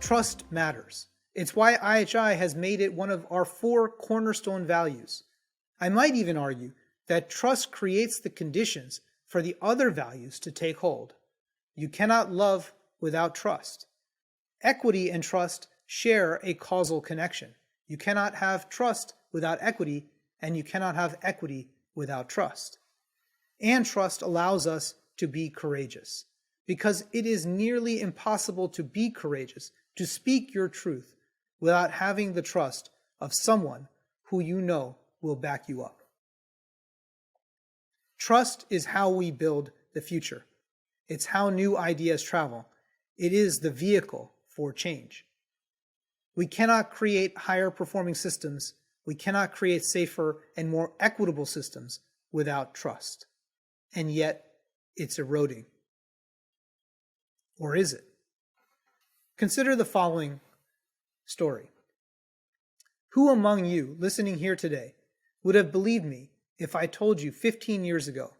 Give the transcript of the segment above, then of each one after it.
Trust matters. It's why IHI has made it one of our 4 cornerstone values. I might even argue that trust creates the conditions for the other values to take hold. You cannot love without trust. Equity and trust share a causal connection. You cannot have trust without equity, and you cannot have equity without trust. And trust allows us to be courageous, because it is nearly impossible to be courageous, to speak your truth, without having the trust of someone who you know will back you up. Trust is how we build the future. It's how new ideas travel. It is the vehicle for change. We cannot create higher performing systems. We cannot create safer and more equitable systems without trust. And yet, it's eroding. Or is it? Consider the following story. Who among you listening here today would have believed me if I told you 15 years ago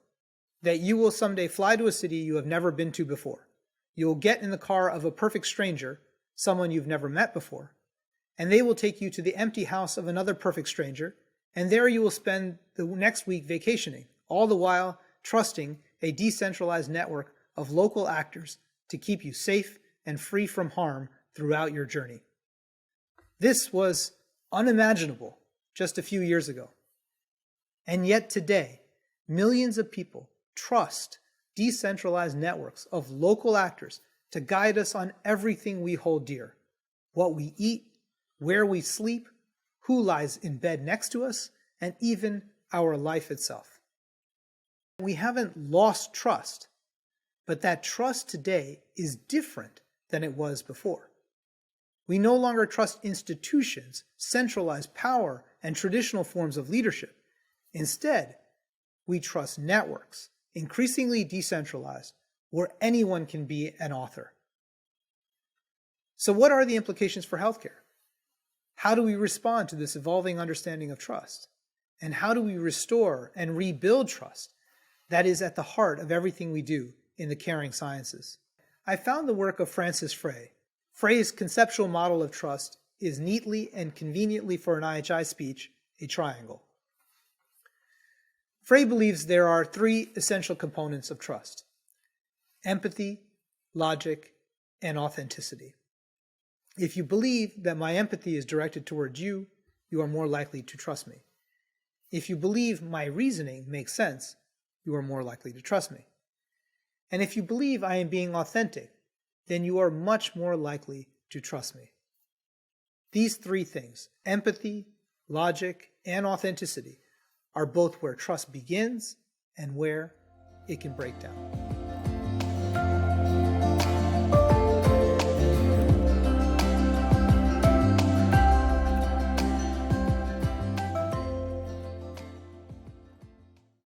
that you will someday fly to a city you have never been to before? You will get in the car of a perfect stranger, someone you've never met before, and they will take you to the empty house of another perfect stranger, and there you will spend the next week vacationing, all the while trusting a decentralized network of local actors to keep you safe and free from harm throughout your journey. This was unimaginable just a few years ago. And yet today, millions of people trust decentralized networks of local actors to guide us on everything we hold dear: what we eat, where we sleep, who lies in bed next to us, and even our life itself. We haven't lost trust, but that trust today is different than it was before. We no longer trust institutions, centralized power, and traditional forms of leadership. Instead, we trust networks, increasingly decentralized, where anyone can be an author. So what are the implications for healthcare? How do we respond to this evolving understanding of trust? And how do we restore and rebuild trust that is at the heart of everything we do in the caring sciences? I found the work of Francis Frey. Frey's conceptual model of trust is neatly and conveniently for an IHI speech a triangle. Frey believes there are 3 essential components of trust: empathy, logic, and authenticity. If you believe that my empathy is directed towards you, you are more likely to trust me. If you believe my reasoning makes sense, you are more likely to trust me. And if you believe I am being authentic, then you are much more likely to trust me. These 3 things, empathy, logic, and authenticity, are both where trust begins and where it can break down.